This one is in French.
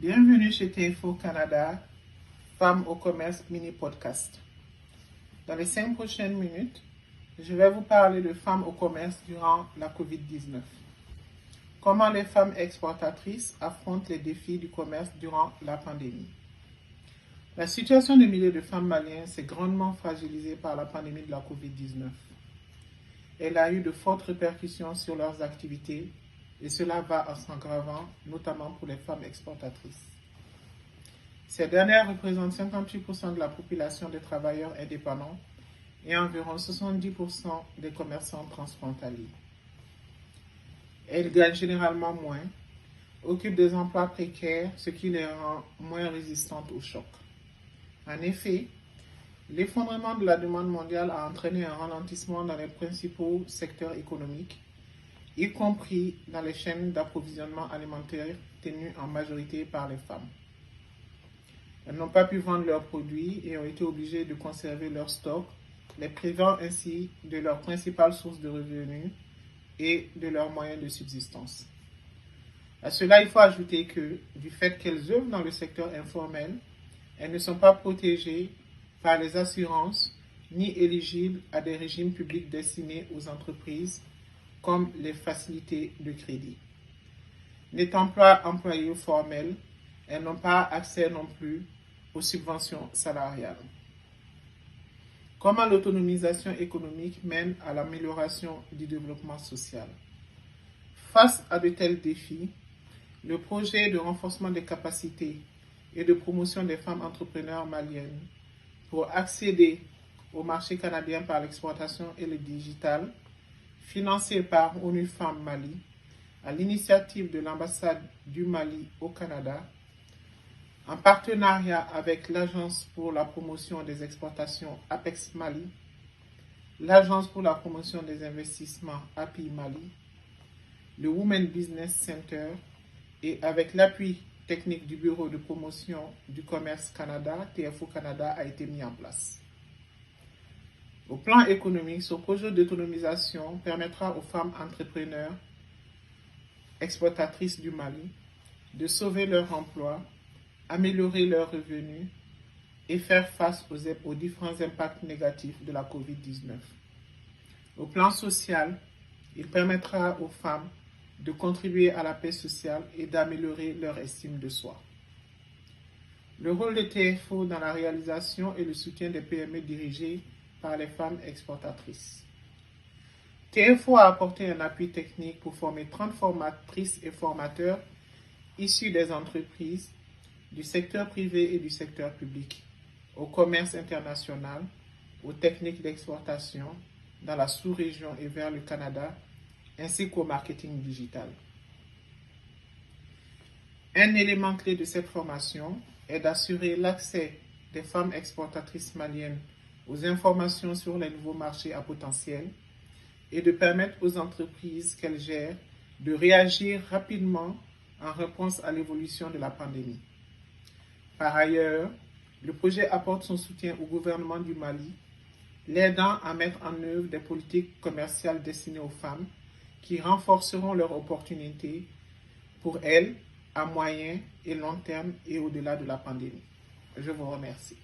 Bienvenue chez TFO Canada, Femmes au commerce mini-podcast. Dans les 5 prochaines minutes, je vais vous parler de femmes au commerce durant la COVID-19. Comment les femmes exportatrices affrontent les défis du commerce durant la pandémie. La situation de milliers de femmes maliennes s'est grandement fragilisée par la pandémie de la COVID-19. Elle a eu de fortes répercussions sur leurs activités et cela va en s'aggravant, notamment pour les femmes exportatrices. Ces dernières représentent 58% de la population des travailleurs indépendants et environ 70% des commerçants transfrontaliers. Elles gagnent généralement moins, occupent des emplois précaires, ce qui les rend moins résistantes au choc. En effet, l'effondrement de la demande mondiale a entraîné un ralentissement dans les principaux secteurs économiques, y compris dans les chaînes d'approvisionnement alimentaire tenues en majorité par les femmes. Elles n'ont pas pu vendre leurs produits et ont été obligées de conserver leurs stocks, les privant ainsi de leur principale source de revenus et de leurs moyens de subsistance. À cela, il faut ajouter que, du fait qu'elles œuvrent dans le secteur informel, elles ne sont pas protégées par les assurances ni éligibles à des régimes publics destinés aux entreprises comme les facilités de crédit. N'étant pas employées formelles, elles n'ont pas accès non plus aux subventions salariales. Comment l'autonomisation économique mène à l'amélioration du développement social? Face à de tels défis, le projet de renforcement des capacités et de promotion des femmes entrepreneurs maliennes pour accéder au marché canadien par l'exportation et le digital, financé par ONU Femmes Mali, à l'initiative de l'ambassade du Mali au Canada, en partenariat avec l'Agence pour la promotion des exportations Apex Mali, l'Agence pour la promotion des investissements API Mali, le Women Business Center et avec l'appui technique du Bureau de promotion du commerce Canada, TFO Canada, a été mis en place. Au plan économique, ce projet d'autonomisation permettra aux femmes entrepreneurs exportatrices du Mali de sauver leur emploi, améliorer leurs revenus et faire face aux différents impacts négatifs de la COVID-19. Au plan social, il permettra aux femmes de contribuer à la paix sociale et d'améliorer leur estime de soi. Le rôle de TFO dans la réalisation et le soutien des PME dirigées par les femmes exportatrices. TFO a apporté un appui technique pour former 30 formatrices et formateurs issus des entreprises, du secteur privé et du secteur public, au commerce international, aux techniques d'exportation dans la sous-région et vers le Canada, ainsi qu'au marketing digital. Un élément clé de cette formation est d'assurer l'accès des femmes exportatrices maliennes aux informations sur les nouveaux marchés à potentiel et de permettre aux entreprises qu'elles gèrent de réagir rapidement en réponse à l'évolution de la pandémie. Par ailleurs, le projet apporte son soutien au gouvernement du Mali, l'aidant à mettre en œuvre des politiques commerciales destinées aux femmes qui renforceront leurs opportunités pour elles à moyen et long terme et au-delà de la pandémie. Je vous remercie.